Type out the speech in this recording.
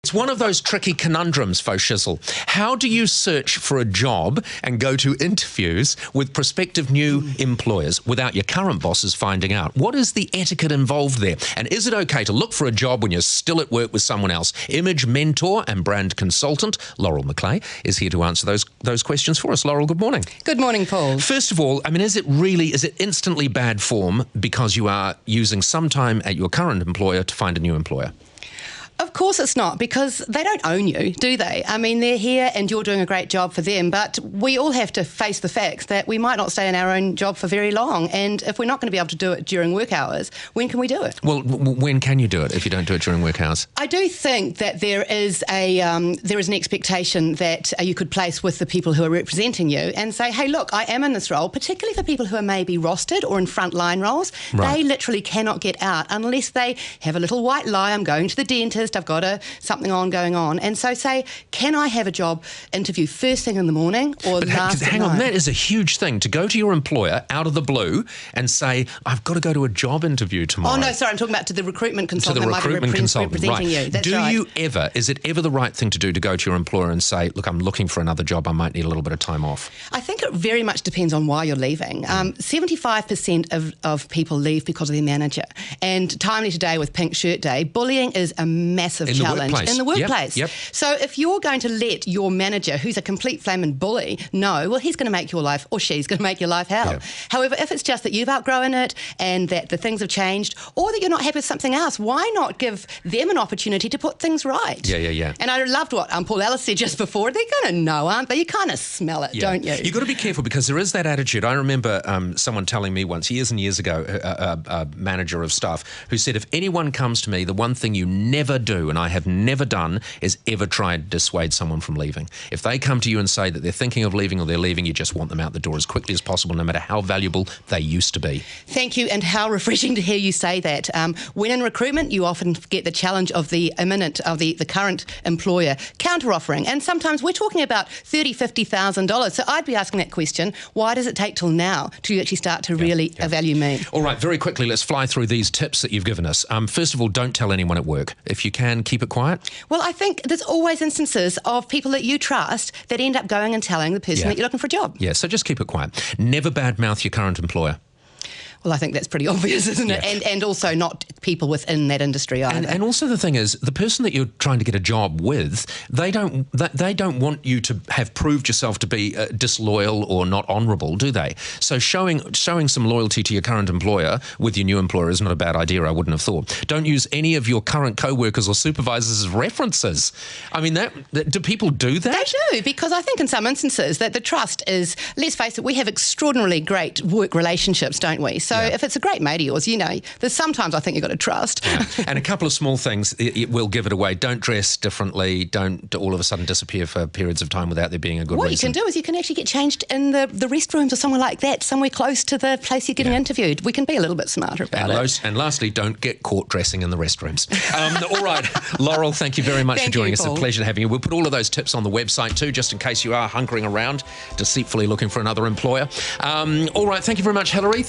It's one of those tricky conundrums, faux shizzle. How do you search for a job and go to interviews with prospective new employers without your current bosses finding out? What is the etiquette involved there? And is it okay to look for a job when you're still at work with someone else? Image mentor and brand consultant Laurel McLay is here to answer those questions for us. Laurel, good morning. Good morning, Paul. First of all, is it instantly bad form because you are using some time at your current employer to find a new employer? Of course it's not, because they don't own you, do they? They're here and you're doing a great job for them, but we all have to face the facts that we might not stay in our own job for very long, and if we're not going to be able to do it during work hours, when can we do it? Well, when can you do it if you don't do it during work hours? I do think that there is an expectation that you could place with the people who are representing you and say, hey, look, I am in this role, particularly for people who are maybe rostered or in frontline roles. Right. They literally cannot get out unless they have a little white lie, I'm going to the dentist, I've got something going on. And so say, can I have a job interview first thing in the morning or last hang at on, night? that is a huge thing, to go to your employer out of the blue and say, I've got to go to a job interview tomorrow. Oh, no, sorry, I'm talking about to the recruitment consultant. To the recruitment consultant, representing you. That's right. Is it ever the right thing to do to go to your employer and say, look, I'm looking for another job, I might need a little bit of time off? I think it very much depends on why you're leaving. 75% of people leave because of their manager. And timely today with Pink Shirt Day, bullying is a massive challenge in the workplace. Yep. So if you're going to let your manager, who's a complete flaming bully, know, well, he's going to make your life, or she's going to make your life hell. Yep. However, if it's just that you've outgrown it and that the things have changed, or that you're not happy with something else, why not give them an opportunity to put things right? Yeah. And I loved what Paul Ellis said just before. They're going to know, aren't they? You kind of smell it, don't you? You've got to be careful, because there is that attitude. I remember someone telling me once, years and years ago, a manager of staff, who said, if anyone comes to me, the one thing you never do, and I have never done, is ever try to dissuade someone from leaving. If they come to you and say that they're thinking of leaving or they're leaving, you just want them out the door as quickly as possible, no matter how valuable they used to be. Thank you, and how refreshing to hear you say that. When in recruitment, you often get the challenge of the current employer counter-offering, and sometimes we're talking about $30,000, $50,000. So I'd be asking that question, why does it take till now to actually start to really value me? All right, very quickly, let's fly through these tips that you've given us. First of all, don't tell anyone at work. If you can, keep it quiet. Well, I think there's always instances of people that you trust that end up going and telling the person that you're looking for a job. Yeah, so just keep it quiet. Never badmouth your current employer. Well, I think that's pretty obvious, isn't it? And also not people within that industry either. And also the thing is, the person that you're trying to get a job with, they don't want you to have proved yourself to be disloyal or not honourable, do they? So showing some loyalty to your current employer with your new employer is not a bad idea, I wouldn't have thought. Don't use any of your current co-workers or supervisors as references. Do people do that? They do, because I think in some instances that the trust is, let's face it, we have extraordinarily great work relationships, don't we? So if it's a great mate of yours, there's sometimes I think you've got to trust. Yeah. And a couple of small things, it will give it away. Don't dress differently. Don't all of a sudden disappear for periods of time without there being a good reason. What you can do is you can actually get changed in the restrooms or somewhere like that, somewhere close to the place you're getting interviewed. We can be a little bit smarter about it. And lastly, don't get caught dressing in the restrooms. All right, Laurel, thank you very much for joining us. It's a pleasure having you. We'll put all of those tips on the website too, just in case you are hunkering around, deceitfully looking for another employer. All right, thank you very much, Hilary.